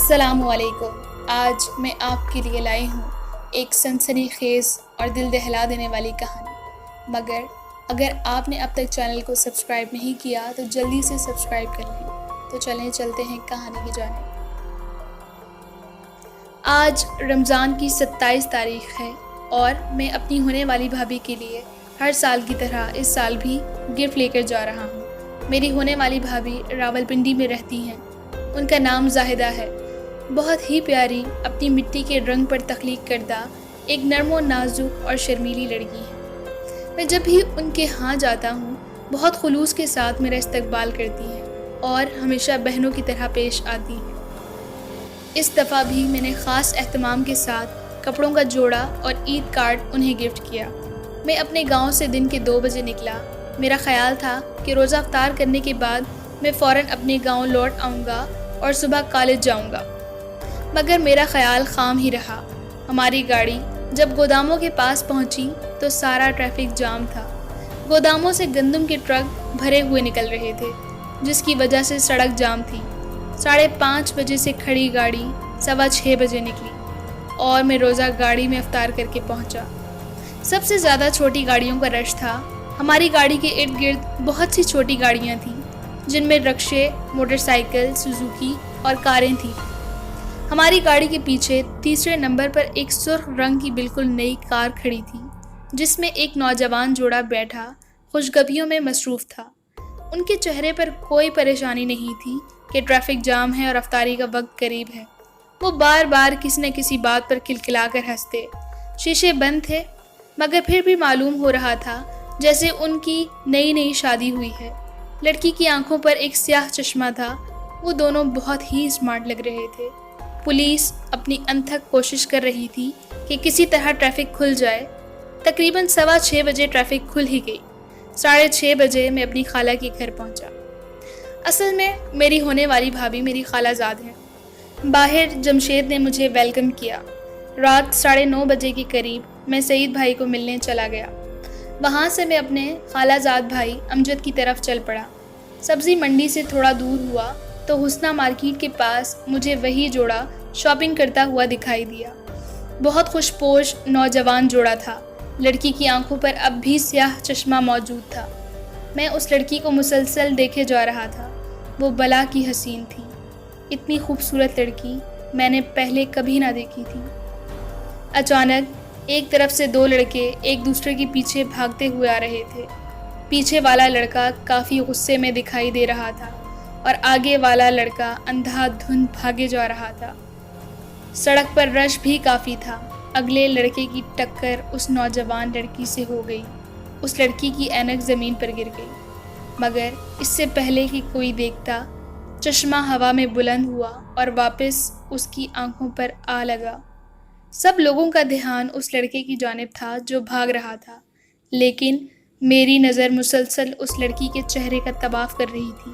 السلام علیکم۔ آج میں آپ کے لیے لائی ہوں ایک سنسنی خیز اور دل دہلا دینے والی کہانی، مگر اگر آپ نے اب تک چینل کو سبسکرائب نہیں کیا تو جلدی سے سبسکرائب کر لیں۔ تو چلیں چلتے ہیں کہانی کی جانب۔ آج رمضان کی 27 تاریخ ہے اور میں اپنی ہونے والی بھابھی کے لیے ہر سال کی طرح اس سال بھی گفٹ لے کر جا رہا ہوں۔ میری ہونے والی بھابھی راولپنڈی میں رہتی ہیں۔ ان کا نام زاہدہ ہے۔ بہت ہی پیاری، اپنی مٹی کے رنگ پر تخلیق کردہ ایک نرم و نازک اور شرمیلی لڑکی ہے۔ میں جب بھی ان کے ہاں جاتا ہوں بہت خلوص کے ساتھ میرا استقبال کرتی ہیں اور ہمیشہ بہنوں کی طرح پیش آتی ہیں۔ اس دفعہ بھی میں نے خاص اہتمام کے ساتھ کپڑوں کا جوڑا اور عید کارڈ انہیں گفٹ کیا۔ میں اپنے گاؤں سے دن کے 2 بجے نکلا۔ میرا خیال تھا کہ روزہ افطار کرنے کے بعد میں فوراً اپنے گاؤں لوٹ آؤں گا اور صبح کالج جاؤں گا، مگر میرا خیال خام ہی رہا۔ ہماری گاڑی جب گوداموں کے پاس پہنچی تو سارا ٹریفک جام تھا۔ گوداموں سے گندم کے ٹرک بھرے ہوئے نکل رہے تھے، جس کی وجہ سے سڑک جام تھی۔ 5:30 بجے سے کھڑی گاڑی 6:15 بجے نکلی اور میں روزہ گاڑی میں افطار کر کے پہنچا۔ سب سے زیادہ چھوٹی گاڑیوں کا رش تھا۔ ہماری گاڑی کے ارد گرد بہت سی چھوٹی گاڑیاں تھیں، جن میں رکشے، موٹر سائیکل، سوزوکی اور کاریں تھیں۔ ہماری گاڑی کے پیچھے تیسرے نمبر پر ایک سرخ رنگ کی بالکل نئی کار کھڑی تھی، جس میں ایک نوجوان جوڑا بیٹھا خوشگپیوں میں مصروف تھا۔ ان کے چہرے پر کوئی پریشانی نہیں تھی کہ ٹریفک جام ہے اور افطاری کا وقت قریب ہے۔ وہ بار بار کسی نہ کسی بات پر کھلکھلا کر ہنستے۔ شیشے بند تھے، مگر پھر بھی معلوم ہو رہا تھا جیسے ان کی نئی شادی ہوئی ہے۔ لڑکی کی آنکھوں پر ایک سیاہ چشمہ تھا۔ وہ دونوں بہت ہی اسمارٹ لگ رہے تھے۔ پولیس اپنی انتھک کوشش کر رہی تھی کہ کسی طرح ٹریفک کھل جائے۔ تقریباً 6:15 بجے ٹریفک کھل ہی گئی۔ 6:30 بجے میں اپنی خالہ کے گھر پہنچا۔ اصل میں میری ہونے والی بھابھی میری خالہ زاد ہیں۔ باہر جمشید نے مجھے ویلکم کیا۔ رات 9:30 بجے کے قریب میں سعید بھائی کو ملنے چلا گیا۔ وہاں سے میں اپنے خالہ زاد بھائی امجد کی طرف چل پڑا۔ سبزی منڈی سے تھوڑا دور ہوا تو حسنہ مارکیٹ کے پاس مجھے وہی جوڑا شاپنگ کرتا ہوا دکھائی دیا۔ بہت خوش پوش نوجوان جوڑا تھا۔ لڑکی کی آنکھوں پر اب بھی سیاہ چشمہ موجود تھا۔ میں اس لڑکی کو مسلسل دیکھے جا رہا تھا۔ وہ بلا کی حسین تھی۔ اتنی خوبصورت لڑکی میں نے پہلے کبھی نہ دیکھی تھی۔ اچانک ایک طرف سے 2 لڑکے ایک دوسرے کے پیچھے بھاگتے ہوئے آ رہے تھے۔ پیچھے والا لڑکا کافی غصے میں دکھائی دے رہا تھا اور آگے والا لڑکا اندھا دھند بھاگے جا رہا تھا۔ سڑک پر رش بھی کافی تھا۔ اگلے لڑکے کی ٹکر اس نوجوان لڑکی سے ہو گئی۔ اس لڑکی کی اینک زمین پر گر گئی، مگر اس سے پہلے کہ کوئی دیکھتا، چشمہ ہوا میں بلند ہوا اور واپس اس کی آنکھوں پر آ لگا۔ سب لوگوں کا دھیان اس لڑکے کی جانب تھا جو بھاگ رہا تھا، لیکن میری نظر مسلسل اس لڑکی کے چہرے کا طواف کر رہی تھی۔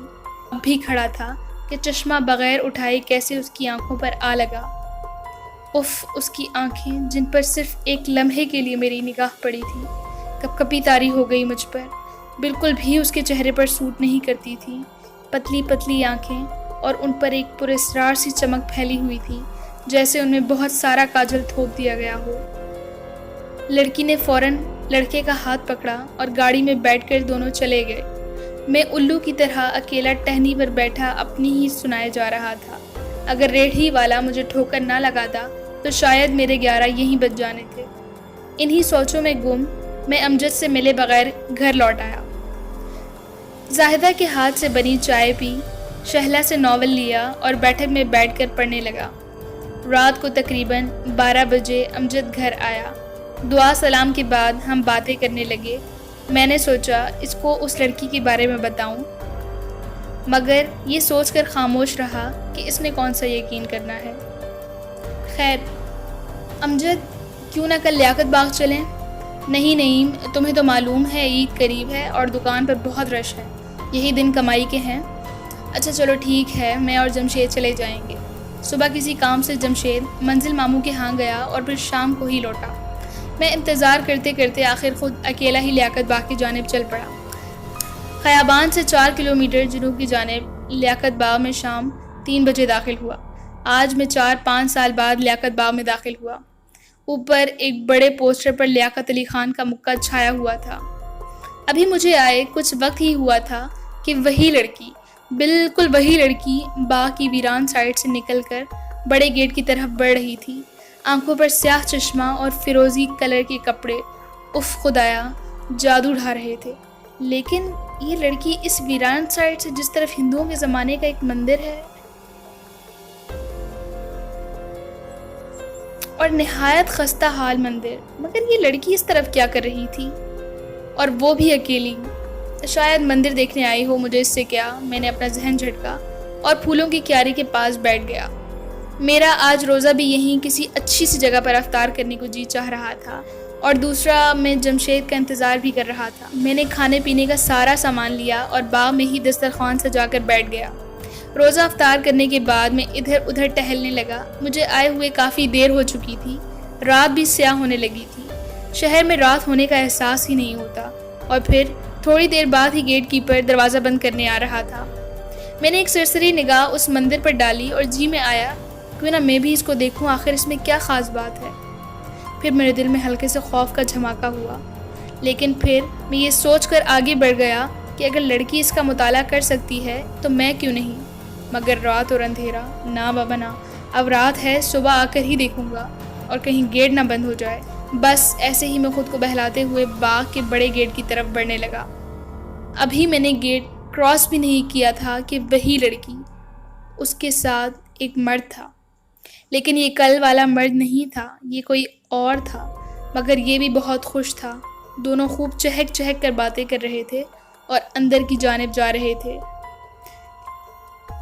اب بھی کھڑا تھا کہ چشمہ بغیر اٹھائے کیسے اس کی آنکھوں پر آ لگا۔ اف، اس کی آنکھیں جن پر صرف ایک لمحے کے لیے میری نگاہ پڑی تھی، کپ کپی طاری ہو گئی مجھ پر۔ بالکل بھی اس کے چہرے پر سوٹ نہیں کرتی تھی۔ پتلی پتلی آنکھیں اور ان پر ایک پراسرار سی چمک پھیلی ہوئی تھی، جیسے ان میں بہت سارا کاجل تھوپ دیا گیا ہو۔ لڑکی نے فوراً لڑکے کا ہاتھ پکڑا اور گاڑی میں بیٹھ کر دونوں چلے گئے۔ میں الو کی طرح اکیلا ٹہنی پر بیٹھا اپنی ہی سنائے جا رہا تھا۔ اگر ریڑھی والا مجھے ٹھوکر نہ لگاتا تو شاید میرے 11 یہیں بج جانے تھے۔ انہی سوچوں میں گم میں امجد سے ملے بغیر گھر لوٹ آیا۔ زاہدہ کے ہاتھ سے بنی چائے پی، شہلا سے ناول لیا اور بیٹھک میں بیٹھ کر پڑھنے لگا۔ رات کو تقریباً 12 بجے امجد گھر آیا۔ دعا سلام کے بعد ہم باتیں کرنے لگے۔ میں نے سوچا اس کو اس لڑکی کے بارے میں بتاؤں، مگر یہ سوچ کر خاموش رہا کہ اس نے کون سا یقین کرنا ہے۔ خیر، امجد کیوں نہ کل لیاقت باغ چلیں؟ نہیں، تمہیں تو معلوم ہے عید قریب ہے اور دکان پر بہت رش ہے، یہی دن کمائی کے ہیں۔ اچھا چلو ٹھیک ہے، میں اور جمشید چلے جائیں گے۔ صبح کسی کام سے جمشید منزل ماموں کے ہاں گیا اور پھر شام کو ہی لوٹا۔ میں انتظار کرتے کرتے آخر خود اکیلا ہی لیاقت باغ کی جانب چل پڑا۔ خیابان سے 4 کلومیٹر جنوب کی جانب لیاقت باغ میں شام 3 بجے داخل ہوا۔ آج میں 4-5 سال بعد لیاقت باغ میں داخل ہوا۔ اوپر ایک بڑے پوسٹر پر لیاقت علی خان کا مکہ چھایا ہوا تھا۔ ابھی مجھے آئے کچھ وقت ہی ہوا تھا کہ وہی لڑکی، بالکل وہی لڑکی باغ کی ویران سائڈ سے نکل کر بڑے گیٹ کی طرف بڑھ رہی تھی۔ آنکھوں پر سیاہ چشمہ اور فیروزی کلر کے کپڑے، اف خدایا، جادو ڈھا رہے تھے۔ لیکن یہ لڑکی اس ویران سائڈ سے جس طرف ہندوؤں کے زمانے کا ایک مندر ہے اور نہایت خستہ حال مندر، مگر یہ لڑکی اس طرف کیا کر رہی تھی؟ اور وہ بھی اکیلی۔ شاید مندر دیکھنے آئی ہو، مجھے اس سے کیا؟ میں نے اپنا ذہن جھٹکا اور پھولوں کی کیاری کے پاس بیٹھ گیا۔ میرا آج روزہ بھی یہیں کسی اچھی سی جگہ پر افطار کرنے کو جی چاہ رہا تھا، اور دوسرا میں جمشید کا انتظار بھی کر رہا تھا۔ میں نے کھانے پینے کا سارا سامان لیا اور باغ میں ہی دسترخوان سجا کر بیٹھ گیا۔ روزہ افطار کرنے کے بعد میں ادھر ادھر ٹہلنے لگا۔ مجھے آئے ہوئے کافی دیر ہو چکی تھی، رات بھی سیاہ ہونے لگی تھی۔ شہر میں رات ہونے کا احساس ہی نہیں ہوتا۔ اور پھر تھوڑی دیر بعد ہی گیٹ کیپر دروازہ بند کرنے آ رہا تھا۔ میں نے ایک سرسری نگاہ اس مندر پر ڈالی اور جی میں آیا کیوں نہ میں بھی اس کو دیکھوں، آخر اس میں کیا خاص بات ہے۔ پھر میرے دل میں ہلکے سے خوف کا جھماکہ ہوا، لیکن پھر میں یہ سوچ کر آگے بڑھ گیا کہ اگر لڑکی اس کا مطالعہ کر سکتی ہے تو میں کیوں نہیں۔ مگر رات اور اندھیرا، نہ بابا نہ، اب رات ہے، صبح آ کر ہی دیکھوں گا، اور کہیں گیٹ نہ بند ہو جائے۔ بس ایسے ہی میں خود کو بہلاتے ہوئے باغ کے بڑے گیٹ کی طرف بڑھنے لگا۔ ابھی میں نے گیٹ کراس بھی نہیں کیا تھا کہ وہی لڑکی، اس کے ساتھ ایک مرد تھا۔ لیکن یہ کل والا مرد نہیں تھا، یہ کوئی اور تھا، مگر یہ بھی بہت خوش تھا۔ دونوں خوب چہک چہک کر باتیں کر رہے تھے اور اندر کی جانب جا رہے تھے۔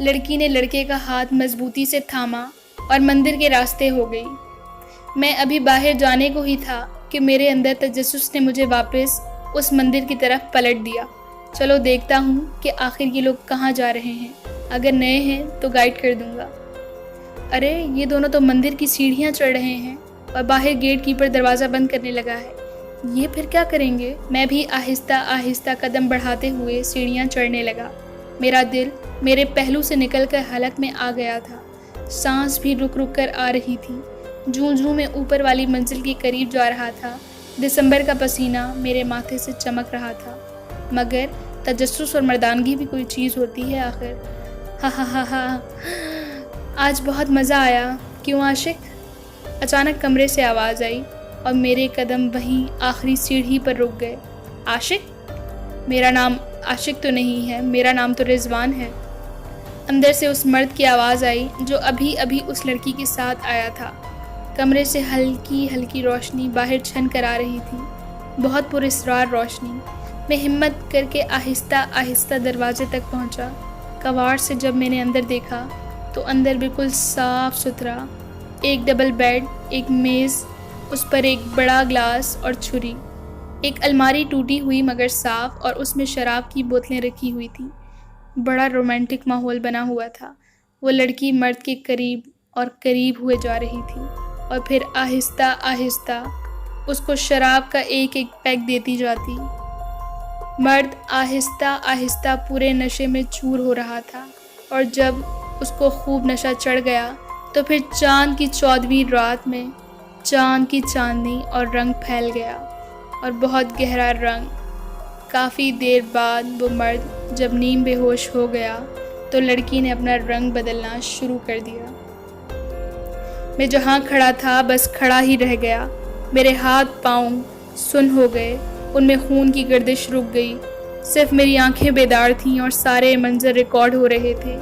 لڑکی نے لڑکے کا ہاتھ مضبوطی سے تھاما اور مندر کے راستے ہو گئی۔ میں ابھی باہر جانے کو ہی تھا کہ میرے اندر تجسس نے مجھے واپس اس مندر کی طرف پلٹ دیا۔ چلو دیکھتا ہوں کہ آخر یہ لوگ کہاں جا رہے ہیں، اگر نئے ہیں تو گائیڈ کر دوں گا۔ ارے یہ دونوں تو مندر کی سیڑھیاں چڑھ رہے ہیں اور باہر گیٹ کیپر دروازہ بند کرنے لگا ہے۔ یہ پھر کیا کریں گے؟ میں بھی آہستہ آہستہ قدم بڑھاتے ہوئے سیڑھیاں چڑھنے لگا۔ میرا دل میرے پہلو سے نکل کر حلق میں آ گیا تھا، سانس بھی رک رک کر آ رہی تھی۔ جوں جوں میں اوپر والی منزل کے قریب جا رہا تھا، دسمبر کا پسینہ میرے ماتھے سے چمک رہا تھا۔ مگر تجسس اور مردانگی بھی کوئی چیز ہوتی ہے آخر۔ ہا ہا ہا ہا، آج بہت مزہ آیا، کیوں عاشق؟ اچانک کمرے سے آواز آئی اور میرے قدم وہیں آخری سیڑھی پر رک گئے۔ عاشق؟ میرا نام عاشق تو نہیں ہے، میرا نام تو رضوان ہے۔ اندر سے اس مرد کی آواز آئی جو ابھی ابھی اس لڑکی کے ساتھ آیا تھا۔ کمرے سے ہلکی ہلکی روشنی باہر چھن کر آ رہی تھی، بہت پراسرار روشنی۔ میں ہمت کر کے آہستہ آہستہ دروازے تک پہنچا۔ کواڑ سے جب میں نے اندر دیکھا تو اندر بالکل صاف ستھرا، ایک ڈبل بیڈ، ایک میز، اس پر ایک بڑا گلاس اور چھری، ایک الماری ٹوٹی ہوئی مگر صاف، اور اس میں شراب کی بوتلیں رکھی ہوئی تھیں۔ بڑا رومانٹک ماحول بنا ہوا تھا۔ وہ لڑکی مرد کے قریب اور قریب ہوئے جا رہی تھی اور پھر آہستہ آہستہ اس کو شراب کا ایک ایک پیک دیتی جاتی۔ مرد آہستہ آہستہ پورے نشے میں چور ہو رہا تھا، اور جب اس کو خوب نشہ چڑھ گیا تو پھر چاند کی 14ویں رات میں چاند کی چاندنی اور رنگ پھیل گیا، اور بہت گہرا رنگ۔ کافی دیر بعد وہ مرد جب نیم بے ہوش ہو گیا تو لڑکی نے اپنا رنگ بدلنا شروع کر دیا۔ میں جہاں کھڑا تھا بس کھڑا ہی رہ گیا۔ میرے ہاتھ پاؤں سن ہو گئے، ان میں خون کی گردش رک گئی، صرف میری آنکھیں بیدار تھیں اور سارے منظر ریکارڈ ہو رہے تھے۔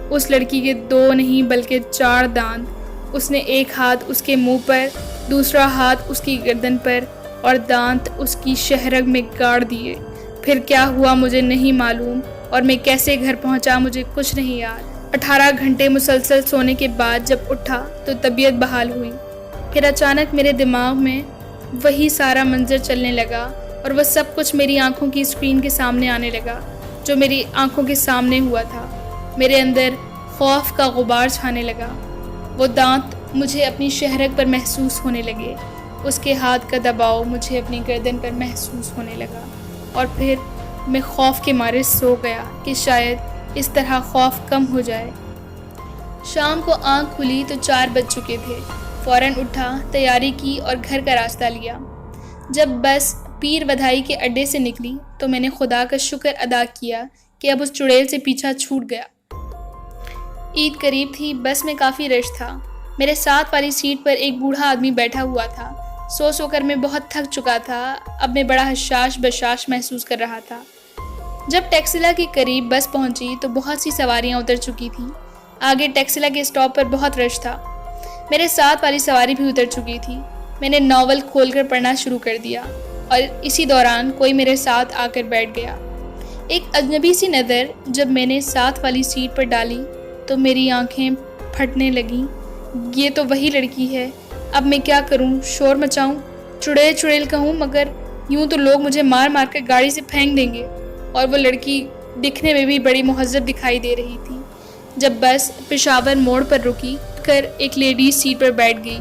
اس لڑکی کے 2 نہیں بلکہ 4 دانت، اس نے ایک ہاتھ اس کے منہ پر، دوسرا ہاتھ اس کی گردن پر، اور دانت اس کی شہرگ میں گاڑ دیے۔ پھر کیا ہوا مجھے نہیں معلوم، اور میں کیسے گھر پہنچا مجھے کچھ نہیں یاد۔ 18 گھنٹے مسلسل سونے کے بعد جب اٹھا تو طبیعت بحال ہوئی۔ پھر اچانک میرے دماغ میں وہی سارا منظر چلنے لگا، اور وہ سب کچھ میری آنکھوں کی اسکرین کے سامنے آنے لگا جو میری آنکھوں کے سامنے ہوا تھا۔ میرے اندر خوف کا غبار چھانے لگا۔ وہ دانت مجھے اپنی شہرگ پر محسوس ہونے لگے، اس کے ہاتھ کا دباؤ مجھے اپنی گردن پر محسوس ہونے لگا، اور پھر میں خوف کے مارے سو گیا کہ شاید اس طرح خوف کم ہو جائے۔ شام کو آنکھ کھلی تو 4 بج چکے تھے۔ فوراً اٹھا، تیاری کی اور گھر کا راستہ لیا۔ جب بس پیر ودھائی کے اڈے سے نکلی تو میں نے خدا کا شکر ادا کیا کہ اب اس چڑیل سے پیچھا چھوٹ گیا۔ عید قریب تھی، بس میں کافی رش تھا۔ میرے ساتھ والی سیٹ پر ایک بوڑھا آدمی بیٹھا ہوا تھا۔ سو کر میں بہت تھک چکا تھا، اب میں بڑا حشاش بشاش محسوس کر رہا تھا۔ جب ٹیکسلا کے قریب بس پہنچی تو بہت سی سواریاں اتر چکی تھیں۔ آگے ٹیکسلا کے اسٹاپ پر بہت رش تھا۔ میرے ساتھ والی سواری بھی اتر چکی تھی۔ میں نے ناول کھول کر پڑھنا شروع کر دیا اور اسی دوران کوئی میرے ساتھ آ کر بیٹھ گیا۔ ایک اجنبی سی نظر جب میں نے ساتھ والی سیٹ پر ڈالی تو میری آنکھیں پھٹنے لگیں۔ یہ تو وہی لڑکی ہے، اب میں کیا کروں؟ شور مچاؤں، چڑیل کہوں؟ مگر یوں تو لوگ مجھے مار مار کر گاڑی سے پھینک دیں گے۔ اور وہ لڑکی دکھنے میں بھی بڑی مہذب دکھائی دے رہی تھی۔ جب بس پشاور موڑ پر رکی کر ایک لیڈیز سیٹ پر بیٹھ گئی۔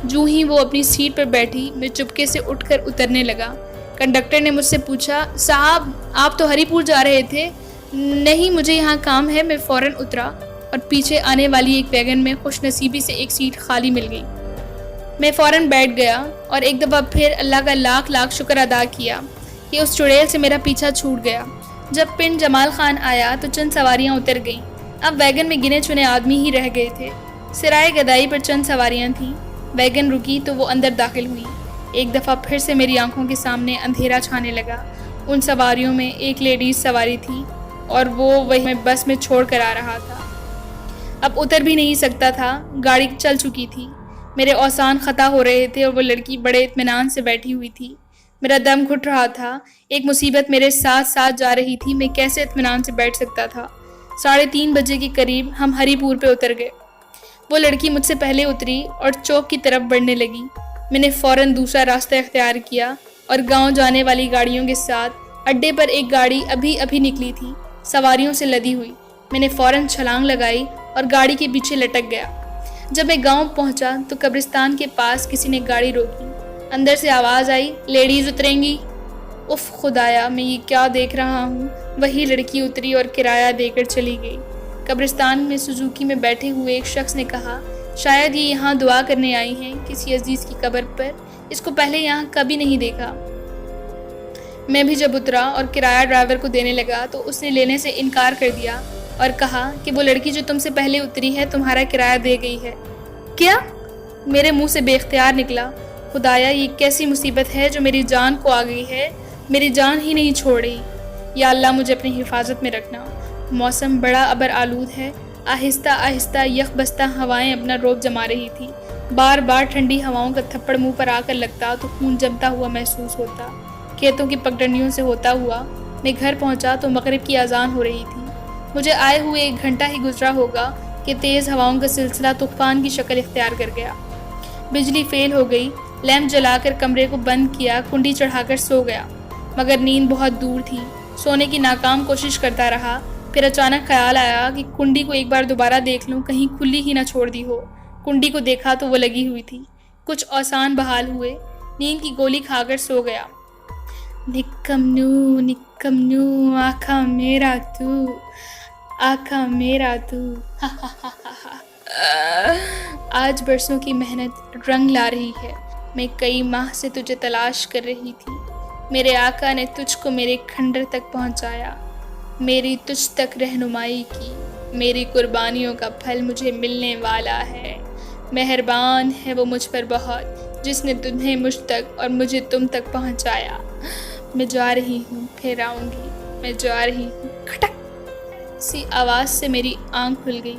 جو ہی وہ اپنی سیٹ پر بیٹھی میں چپکے سے اٹھ کر اترنے لگا۔ کنڈکٹر نے مجھ سے پوچھا، صاحب آپ تو ہری پور جا رہے تھے؟ نہیں، مجھے یہاں کام ہے۔ میں فوراً اترا اور پیچھے آنے والی ایک ویگن میں خوش نصیبی سے ایک سیٹ خالی مل گئی۔ میں فوراً بیٹھ گیا اور ایک دفعہ پھر اللہ کا لاکھ شکر ادا کیا کہ اس چڑیل سے میرا پیچھا چھوٹ گیا۔ جب پنڈ جمال خان آیا تو چند سواریاں اتر گئیں۔ اب ویگن میں گنے چنے آدمی ہی رہ گئے تھے۔ سرائے گدائی پر چند سواریاں تھیں۔ ویگن رکی تو وہ اندر داخل ہوئی۔ ایک دفعہ پھر سے میری آنکھوں کے سامنے اندھیرا چھانے لگا۔ ان سواریوں میں ایک لیڈیز سواری تھی اور وہ وہی بس میں چھوڑ کر آ رہا تھا۔ اب اتر بھی نہیں سکتا تھا، گاڑی چل چکی تھی۔ میرے اوسان خطا ہو رہے تھے اور وہ لڑکی بڑے اطمینان سے بیٹھی ہوئی تھی۔ میرا دم گھٹ رہا تھا، ایک مصیبت میرے ساتھ جا رہی تھی، میں کیسے اطمینان سے بیٹھ سکتا تھا؟ 3:30 بجے کے قریب ہم ہری پور پہ اتر گئے۔ وہ لڑکی مجھ سے پہلے اتری اور چوک کی طرف بڑھنے لگی۔ میں نے فوراً دوسرا راستہ اختیار کیا اور گاؤں جانے والی گاڑیوں کے ساتھ اڈے پر ایک گاڑی ابھی نکلی تھی، سواریوں سے لدی ہوئی۔ میں نے فوراً چھلانگ لگائی اور گاڑی کے پیچھے لٹک گیا۔ جب میں گاؤں پہنچا تو قبرستان کے پاس کسی نے گاڑی روکی۔ اندر سے آواز آئی، لیڈیز اتریں گی۔ اف خدایا، میں یہ کیا دیکھ رہا ہوں؟ وہی لڑکی اتری اور کرایہ دے کر چلی گئی۔ قبرستان میں سوزوکی میں بیٹھے ہوئے ایک شخص نے کہا، شاید یہ یہاں دعا کرنے آئی ہیں کسی عزیز کی قبر پر، اس کو پہلے یہاں کبھی نہیں دیکھا۔ میں بھی جب اترا اور کرایہ ڈرائیور کو دینے لگا تو اس نے لینے سے انکار کر دیا اور کہا کہ وہ لڑکی جو تم سے پہلے اتری ہے تمہارا کرایہ دے گئی ہے۔ کیا؟ میرے منہ سے بے اختیار نکلا، خدایا یہ کیسی مصیبت ہے جو میری جان کو آ گئی ہے، میری جان ہی نہیں چھوڑ رہی۔ یا اللہ مجھے اپنی حفاظت میں رکھنا۔ موسم بڑا ابر آلود ہے، آہستہ آہستہ یک بستہ ہوائیں اپنا روب جما رہی تھی۔ بار بار ٹھنڈی ہواؤں کا تھپڑ منہ پر آ کر لگتا تو خون جمتا ہوا محسوس ہوتا۔ کھیتوں کی پگڈنڈیوں سے ہوتا ہوا میں گھر پہنچا تو مغرب کی اذان ہو رہی تھی۔ مجھے آئے ہوئے 1 گھنٹہ ہی گزرا ہوگا کہ تیز ہواؤں کا سلسلہ طوفان کی شکل اختیار کر گیا۔ بجلی فیل ہو گئی، لیمپ جلا کر کمرے کو بند کیا، کنڈی چڑھا کر سو گیا، مگر نیند بہت دور تھی۔ سونے کی ناکام کوشش کرتا رہا، پھر اچانک خیال آیا کہ کنڈی کو ایک بار دوبارہ دیکھ لوں، کہیں کھلی ہی نہ چھوڑ دی ہو۔ کنڈی کو دیکھا تو وہ لگی ہوئی تھی۔ کچھ اوسان بحال ہوئے، نیند کی گولی کھا کر سو گیا۔ نکمنو آقا میرا تو، آقا میرا تو۔ آج برسوں کی محنت رنگ لا رہی ہے۔ میں کئی ماہ سے تجھے تلاش کر رہی تھی۔ میرے آقا نے تجھ کو میرے کھنڈر تک پہنچایا، میری تجھ تک رہنمائی کی۔ میری قربانیوں کا پھل مجھے ملنے والا ہے۔ مہربان ہے وہ مجھ پر بہت، جس نے تمہیں مجھ تک اور مجھے تم تک پہنچایا۔ میں جا رہی ہوں، پھر آؤں گی، میں جا رہی ہوں۔ کھٹک سی آواز سے میری آنکھ کھل گئی۔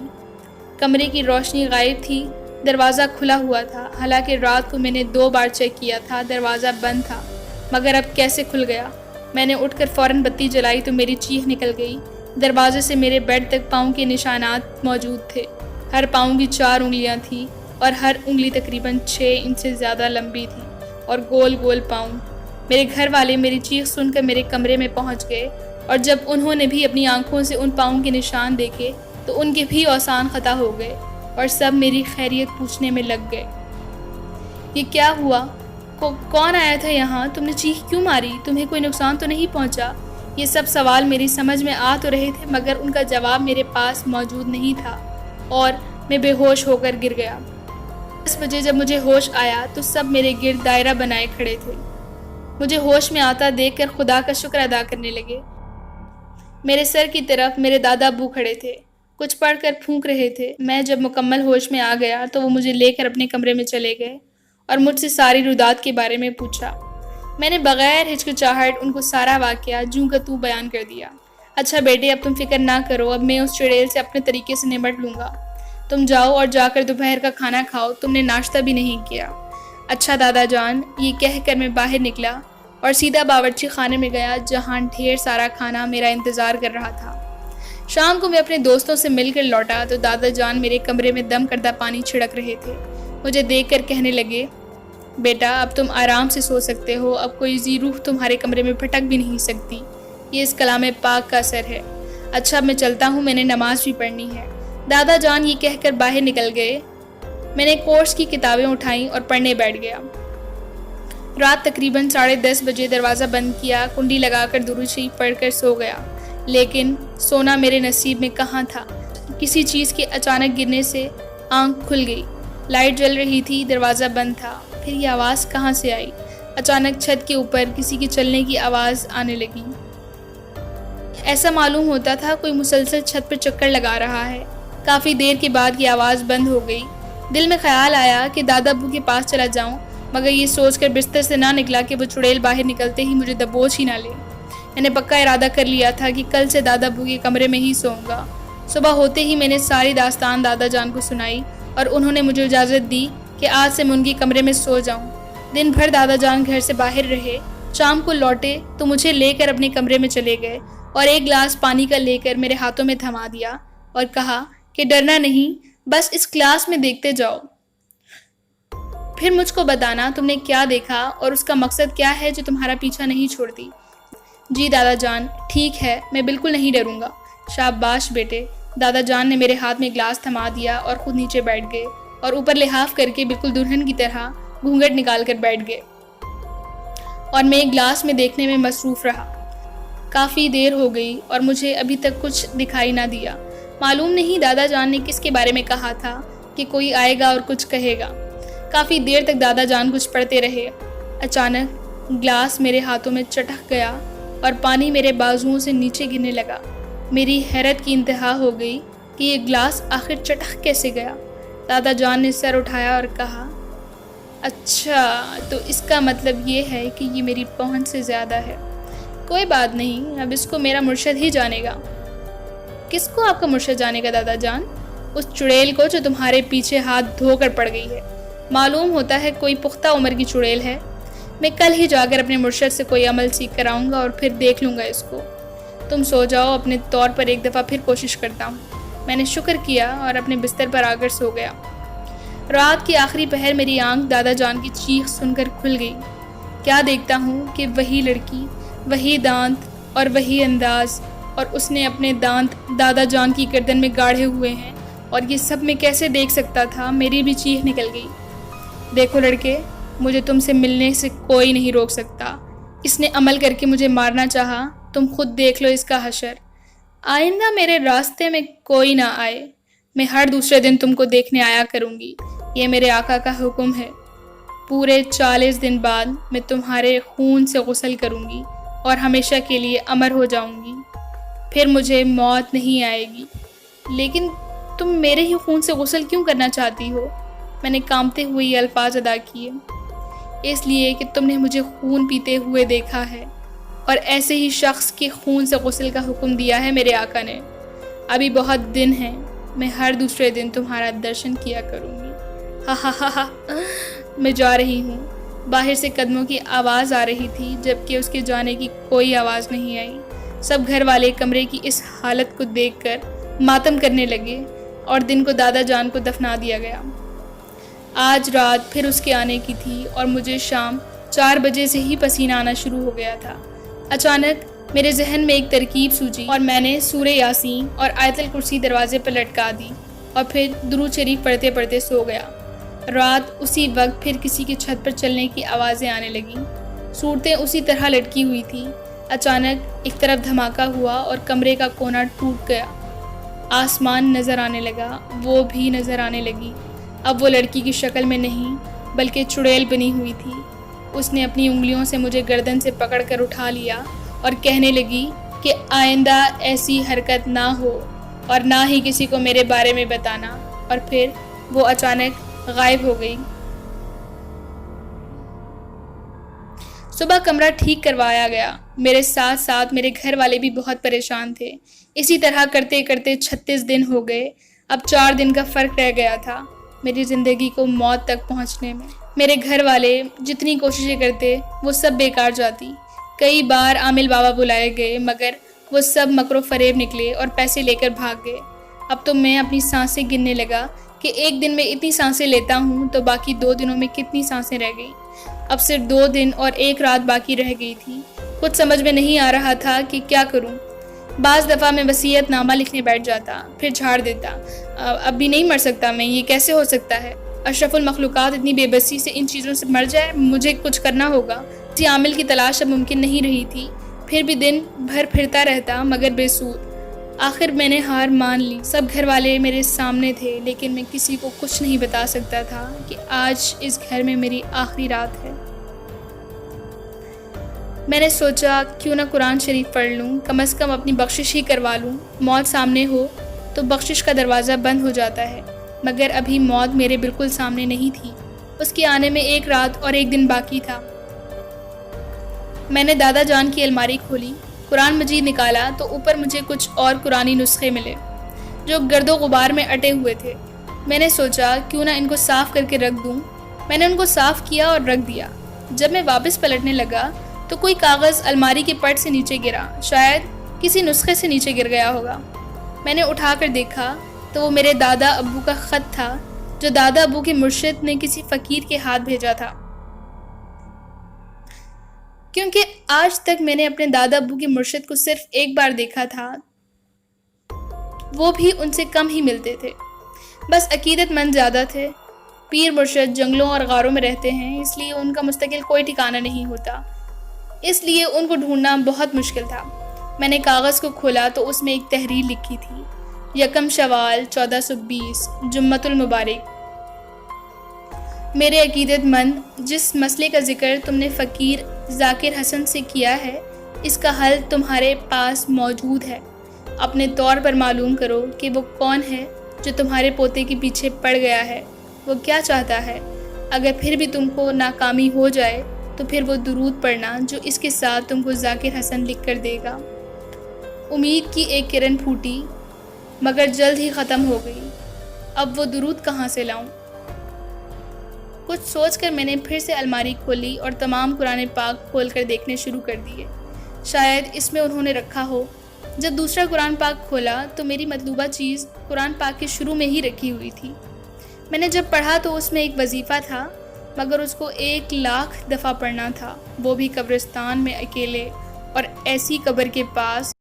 کمرے کی روشنی غائب تھی، دروازہ کھلا ہوا تھا۔ حالانکہ رات کو میں نے 2 بار چیک کیا تھا، دروازہ بند تھا، مگر اب کیسے کھل گیا؟ میں نے اٹھ کر فوراً بتی جلائی تو میری چیخ نکل گئی۔ دروازے سے میرے بیڈ تک پاؤں کے نشانات موجود تھے۔ ہر پاؤں کی 4 انگلیاں تھیں اور ہر انگلی تقریباً 6 انچ سے زیادہ لمبی تھی اور گول گول پاؤں۔ میرے گھر والے میری چیخ سن کر میرے کمرے میں پہنچ گئے اور جب انہوں نے بھی اپنی آنکھوں سے ان پاؤں کے نشان دیکھے تو ان کے بھی اوسان خطا ہو گئے اور سب میری خیریت پوچھنے میں لگ گئے۔ یہ کیا ہوا؟ کون آیا تھا یہاں؟ تم نے چیخ کیوں ماری؟ تمہیں کوئی نقصان تو نہیں پہنچا؟ یہ سب سوال میری سمجھ میں آ تو رہے تھے مگر ان کا جواب میرے پاس موجود نہیں تھا اور میں بے ہوش ہو کر گر گیا۔ 10 بجے جب مجھے ہوش آیا تو سب میرے گرد دائرہ بنائے کھڑے تھے۔ مجھے ہوش میں آتا دیکھ کر خدا کا شکر ادا کرنے لگے۔ میرے سر کی طرف میرے دادا ابو کھڑے تھے، کچھ پڑھ کر پھونک رہے تھے۔ میں جب مکمل ہوش میں آ گیا تو وہ مجھے لے کر اپنے کمرے میں چلے گئے اور مجھ سے ساری رودات کے بارے میں پوچھا۔ میں نے بغیر ہچکچاہٹ ان کو سارا واقعہ جوں کا توں بیان کر دیا۔ اچھا بیٹے، اب تم فکر نہ کرو، اب میں اس چڑیل سے اپنے طریقے سے نمٹ لوں گا۔ تم جاؤ اور جا کر دوپہر کا کھانا کھاؤ، تم نے ناشتہ بھی نہیں کیا۔ اچھا دادا جان، یہ کہہ کر میں باہر نکلا اور سیدھا باورچی خانے میں گیا جہاں ڈھیر سارا کھانا میرا انتظار کر رہا تھا۔ شام کو میں اپنے دوستوں سے مل کر لوٹا تو دادا جان میرے کمرے میں دم کردہ پانی چھڑک رہے تھے۔ مجھے دیکھ کر کہنے لگے، بیٹا اب تم آرام سے سو سکتے ہو، اب کوئی ذی روح تمہارے کمرے میں پھٹک بھی نہیں سکتی، یہ اس کلام پاک کا اثر ہے۔ اچھا اب میں چلتا ہوں، میں نے نماز بھی پڑھنی ہے۔ دادا جان یہ کہہ کر باہر نکل گئے۔ میں نے کورس کی کتابیں اٹھائیں اور پڑھنے بیٹھ گیا۔ رات تقریباً 10:30 بجے دروازہ بند کیا، کنڈی لگا کر درود شریف پڑھ کر سو گیا، لیکن سونا میرے نصیب میں کہاں تھا۔ کسی چیز کے اچانک گرنے سے آنکھ کھل گئی، لائٹ جل رہی تھی، دروازہ بند تھا۔ پھر یہ آواز کہاں سے آئی؟ اچانک چھت کے اوپر کسی کے چلنے کی آواز آنے لگی۔ ایسا معلوم ہوتا تھا کوئی مسلسل چھت پر چکر لگا رہا ہے۔ کافی دیر کے بعد یہ آواز بند ہو گئی۔ دل میں خیال آیا کہ دادا ابو کے پاس چلا جاؤں، مگر یہ سوچ کر بستر سے نہ نکلا کہ وہ چڑیل باہر نکلتے ہی مجھے دبوچ ہی نہ لے۔ میں نے پکا ارادہ کر لیا تھا کہ کل سے دادا ابو کے کمرے میں ہی سوؤں گا۔ صبح ہوتے ہی میں نے ساری داستان دادا جان کو سنائی اور انہوں نے مجھے اجازت دی کہ آج سے میں ان کے کمرے میں سو جاؤں۔ دن بھر دادا جان گھر سے باہر رہے، شام کو لوٹے تو مجھے لے کر اپنے کمرے میں چلے گئے اور ایک گلاس پانی کا لے کر میرے ہاتھوں میں تھما دیا اور کہا کہ ڈرنا نہیں، بس اس کلاس میں دیکھتے جاؤ، پھر مجھ کو بتانا تم نے کیا دیکھا اور اس کا مقصد کیا ہے جو تمہارا پیچھا نہیں چھوڑتی۔ جی دادا جان، ٹھیک ہے، میں بالکل نہیں ڈروں گا۔ شاباش بیٹے۔ دادا جان نے میرے ہاتھ میں گلاس تھما دیا اور خود نیچے بیٹھ گئے اور اوپر لحاف کر کے بالکل دلہن کی طرح گھونگھٹ نکال کر بیٹھ گئے اور میں ایک گلاس میں دیکھنے میں مصروف رہا۔ کافی دیر ہو گئی اور مجھے ابھی تک کچھ دکھائی نہ دیا۔ معلوم نہیں دادا جان نے کس کے بارے میں کہا تھا کہ کوئی آئے گا اور کچھ کہے گا۔ کافی دیر تک دادا جان کچھ پڑھتے رہے۔ اچانک گلاس میرے ہاتھوں میں چٹک گیا اور پانی میرے بازوؤں سے نیچے گرنے لگا۔ میری حیرت کی انتہا ہو گئی کہ یہ گلاس آخر چٹک کیسے گیا۔ دادا جان نے سر اٹھایا اور کہا، اچھا تو اس کا مطلب یہ ہے کہ یہ میری پہنچ سے زیادہ ہے۔ کوئی بات نہیں، اب اس کو میرا مرشد ہی جانے گا۔ کس کو آپ کا مرشد جانے گا دادا جان؟ اس چڑیل کو جو تمہارے پیچھے ہاتھ دھو کر پڑ گئی ہے۔ معلوم ہوتا ہے کوئی پختہ عمر کی چڑیل ہے۔ میں کل ہی جا کر اپنے مرشد سے کوئی عمل سیکھ کر آؤں گا اور پھر دیکھ لوں گا اس کو۔ تم سو جاؤ، اپنے طور پر ایک دفعہ پھر کوشش کرتا ہوں۔ میں نے شکر کیا اور اپنے بستر پر آ کر سو گیا۔ رات کی آخری پہر میری آنکھ دادا جان کی چیخ سن کر کھل گئی۔ کیا دیکھتا ہوں کہ وہی لڑکی، وہی دانت اور وہی انداز، اور اس نے اپنے دانت دادا جان کی گردن میں گاڑے ہوئے ہیں، اور یہ سب میں کیسے دیکھ سکتا تھا؟ میری بھی چیخ نکل گئی۔ دیکھو لڑکے، مجھے تم سے ملنے سے کوئی نہیں روک سکتا۔ اس نے عمل کر کے مجھے مارنا چاہا، تم خود دیکھ لو اس کا حشر۔ آئندہ میرے راستے میں کوئی نہ آئے، میں ہر دوسرے دن تم کو دیکھنے آیا کروں گی، یہ میرے آقا کا حکم ہے۔ پورے 40 دن بعد میں تمہارے خون سے غسل کروں گی اور ہمیشہ کے لیے امر ہو جاؤں گی، پھر مجھے موت نہیں آئے گی۔ لیکن تم میرے ہی خون سے غسل کیوں کرنا چاہتی ہو؟ میں نے کانپتے ہوئے یہ الفاظ ادا کیے۔ اس لیے کہ تم نے مجھے خون پیتے ہوئے دیکھا ہے، اور ایسے ہی شخص کے خون سے غسل کا حکم دیا ہے میرے آقا نے۔ ابھی بہت دن ہیں، میں ہر دوسرے دن تمہارا درشن کیا کروں گی۔ ہا ہا ہا ہا، میں جا رہی ہوں۔ باہر سے قدموں کی آواز آ رہی تھی، جبکہ اس کے جانے کی کوئی آواز نہیں آئی۔ سب گھر والے کمرے کی اس حالت کو دیکھ کر ماتم کرنے لگے اور دن کو دادا جان کو دفنا دیا گیا۔ آج رات پھر اس کے آنے کی تھی اور مجھے شام 4 بجے سے ہی پسینہ آنا شروع ہو گیا تھا۔ اچانک میرے ذہن میں ایک ترکیب سوچی اور میں نے سورہ یاسین اور آیت الکرسی دروازے پر لٹکا دی اور پھر درود شریف پڑھتے پڑھتے سو گیا۔ رات اسی وقت پھر کسی کی چھت پر چلنے کی آوازیں آنے لگیں۔ صورتیں اسی طرح لٹکی ہوئی تھیں۔ اچانک ایک طرف دھماکہ ہوا اور کمرے کا کونا ٹوٹ گیا۔ آسمان نظر آنے لگا، وہ بھی نظر آنے لگی۔ اب وہ لڑکی کی شکل میں نہیں بلکہ چڑیل بنی ہوئی تھی۔ اس نے اپنی انگلیوں سے مجھے گردن سے پکڑ کر اٹھا لیا اور کہنے لگی کہ آئندہ ایسی حرکت نہ ہو اور نہ ہی کسی کو میرے بارے میں بتانا، اور پھر وہ اچانک غائب ہو گئی۔ صبح کمرہ ٹھیک کروایا گیا۔ میرے ساتھ ساتھ میرے گھر والے بھی بہت پریشان تھے۔ اسی طرح کرتے کرتے 36 دن ہو گئے۔ اب 4 دن کا فرق رہ گیا تھا میری زندگی کو موت تک پہنچنے میں۔ میرے گھر والے جتنی کوششیں کرتے وہ سب بیکار جاتی۔ کئی بار عامل بابا بلائے گئے مگر وہ سب مکر و فریب نکلے اور پیسے لے کر بھاگ گئے۔ اب تو میں اپنی سانسیں گننے لگا کہ ایک دن میں اتنی سانسیں لیتا ہوں تو باقی 2 دنوں میں کتنی سانسیں رہ گئی۔ اب صرف 2 دن اور 1 رات باقی رہ گئی تھی۔ کچھ سمجھ میں نہیں آ رہا تھا کہ کیا کروں۔ بعض دفعہ میں وصیت نامہ لکھنے بیٹھ جاتا، پھر جھاڑ دیتا۔ اب بھی نہیں مر سکتا میں، یہ کیسے ہو سکتا ہے؟ اشرف المخلوقات اتنی بے بسی سے ان چیزوں سے مر جائے، مجھے کچھ کرنا ہوگا۔ کسی عامل کی تلاش اب ممکن نہیں رہی تھی۔ پھر بھی دن بھر پھرتا رہتا مگر بے سود۔ آخر میں نے ہار مان لی۔ سب گھر والے میرے سامنے تھے لیکن میں کسی کو کچھ نہیں بتا سکتا تھا کہ آج اس گھر میں میری آخری رات ہے۔ میں نے سوچا کیوں نہ قرآن شریف پڑھ لوں، کم از کم اپنی بخشش ہی کروا لوں۔ موت سامنے ہو تو بخشش کا دروازہ بند ہو جاتا ہے، مگر ابھی موت میرے بالکل سامنے نہیں تھی۔ اس کے آنے میں 1 رات اور 1 دن باقی تھا۔ میں نے دادا جان کی الماری کھولی، قرآن مجید نکالا تو اوپر مجھے کچھ اور قرآنی نسخے ملے جو گرد و غبار میں اٹے ہوئے تھے۔ میں نے سوچا کیوں نہ ان کو صاف کر کے رکھ دوں۔ میں نے ان کو صاف کیا اور رکھ دیا۔ جب میں واپس پلٹنے لگا تو کوئی کاغذ الماری کے پٹ سے نیچے گرا، شاید کسی نسخے سے نیچے گر گیا ہوگا۔ میں نے اٹھا کر دیکھا تو وہ میرے دادا ابو کا خط تھا جو دادا ابو کے مرشد نے کسی فقیر کے ہاتھ بھیجا تھا۔ کیونکہ آج تک میں نے اپنے دادا ابو کے مرشد کو صرف 1 بار دیکھا تھا، وہ بھی ان سے کم ہی ملتے تھے۔ بس عقیدت مند زیادہ تھے۔ پیر مرشد جنگلوں اور غاروں میں رہتے ہیں، اس لیے ان کا مستقل کوئی ٹھکانہ نہیں ہوتا، اس لیے ان کو ڈھونڈنا بہت مشکل تھا۔ میں نے کاغذ کو کھولا تو اس میں ایک تحریر لکھی تھی: 1 شوال 1420 جمعۃ المبارک۔ میرے عقیدت مند، جس مسئلے کا ذکر تم نے فقیر ذاکر حسن سے کیا ہے، اس کا حل تمہارے پاس موجود ہے۔ اپنے طور پر معلوم کرو کہ وہ کون ہے جو تمہارے پوتے کے پیچھے پڑ گیا ہے، وہ کیا چاہتا ہے۔ اگر پھر بھی تم کو ناکامی ہو جائے تو پھر وہ درود پڑھنا جو اس کے ساتھ تم کو ذاکر حسن لکھ کر دے گا۔ امید کی ایک کرن پھوٹی مگر جلد ہی ختم ہو گئی۔ اب وہ درود کہاں سے لاؤں؟ کچھ سوچ کر میں نے پھر سے الماری کھولی اور تمام قرآن پاک کھول کر دیکھنے شروع کر دیے۔ شاید اس میں انہوں نے رکھا ہو۔ جب دوسرا قرآن پاک کھولا تو میری مطلوبہ چیز قرآن پاک کے شروع میں ہی رکھی ہوئی تھی۔ میں نے جب پڑھا تو اس میں ایک وظیفہ تھا مگر اس کو 1,00,000 دفعہ پڑھنا تھا، وہ بھی قبرستان میں اکیلے اور ایسی قبر کے پاس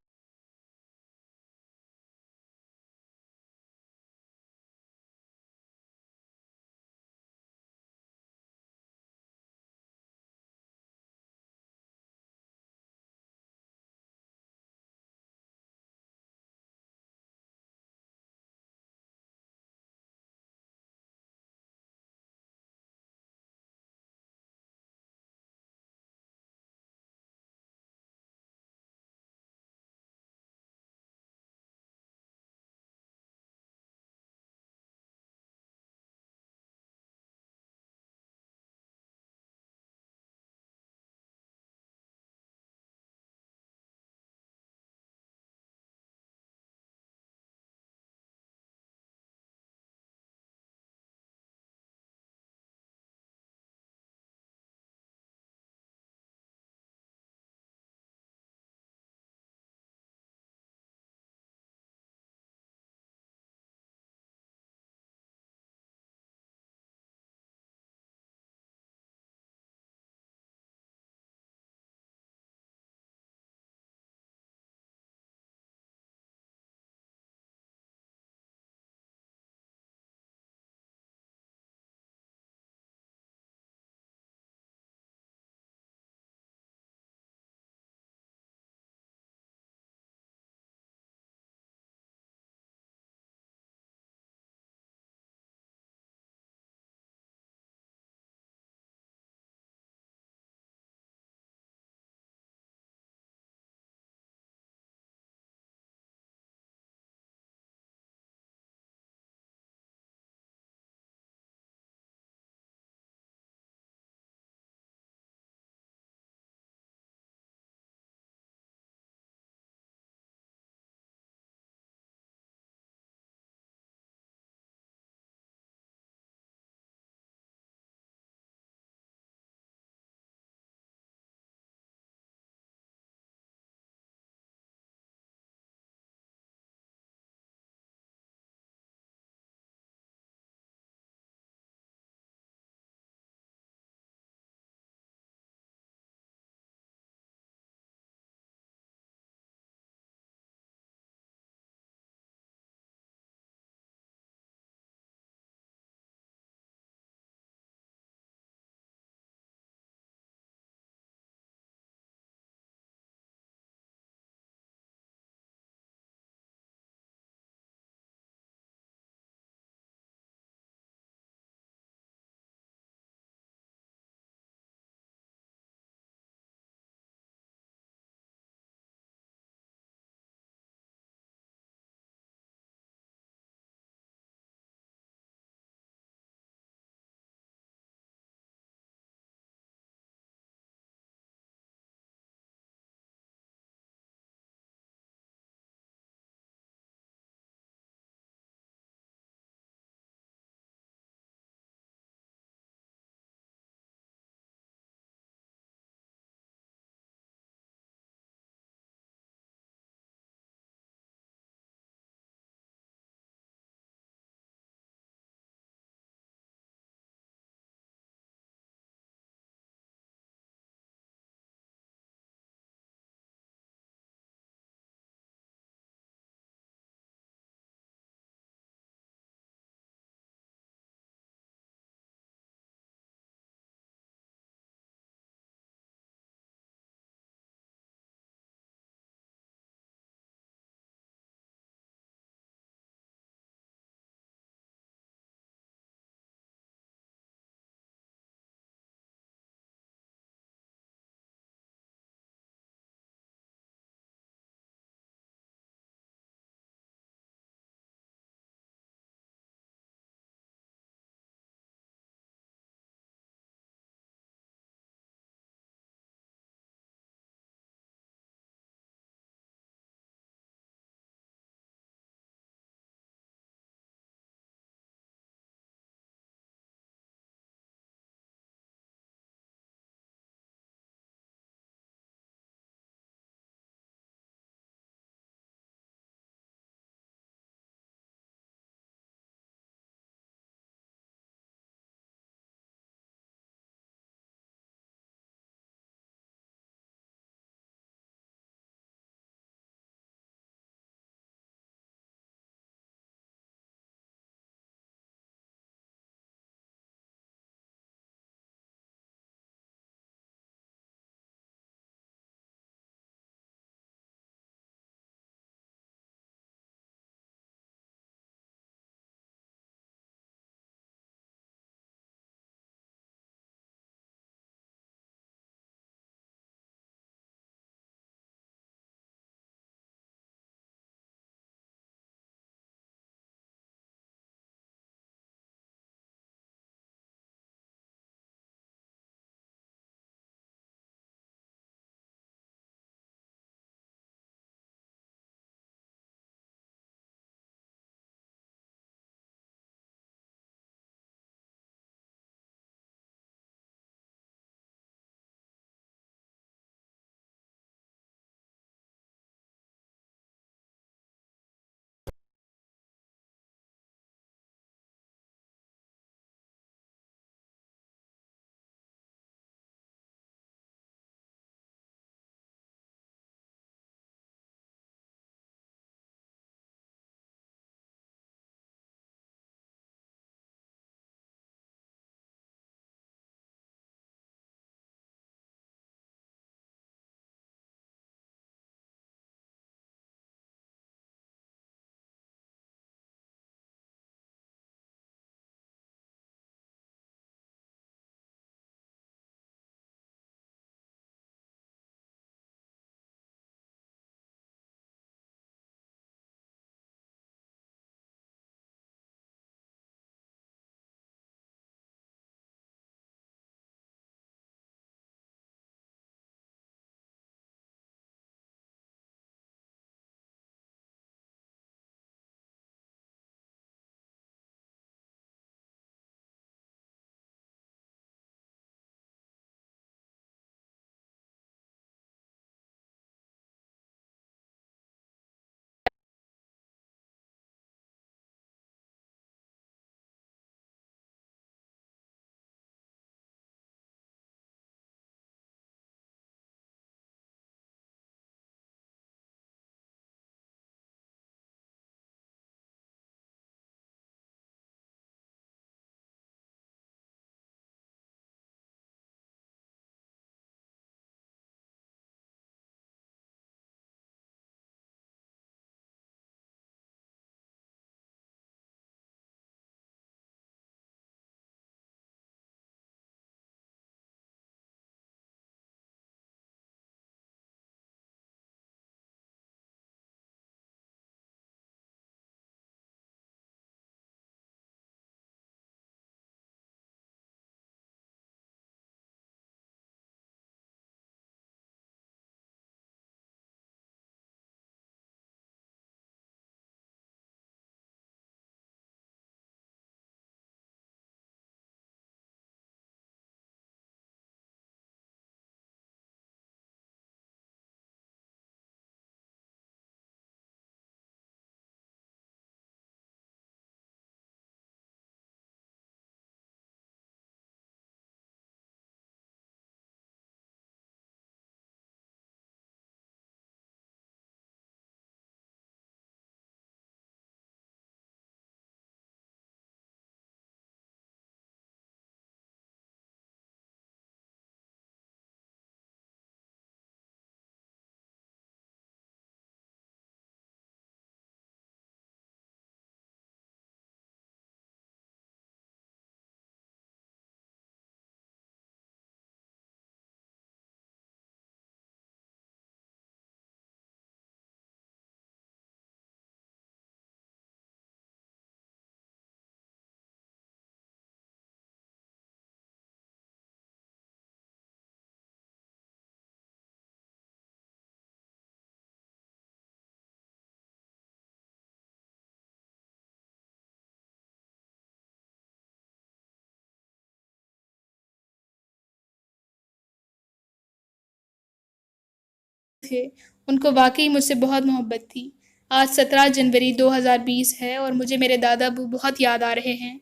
تھے، ان کو واقعی مجھ سے بہت محبت تھی۔ آج 17 جنوری 2020 ہے اور مجھے میرے دادا ابو بہت یاد آ رہے ہیں۔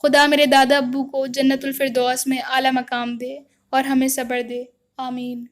خدا میرے دادا ابو کو جنت الفردوس میں اعلیٰ مقام دے اور ہمیں صبر دے، آمین۔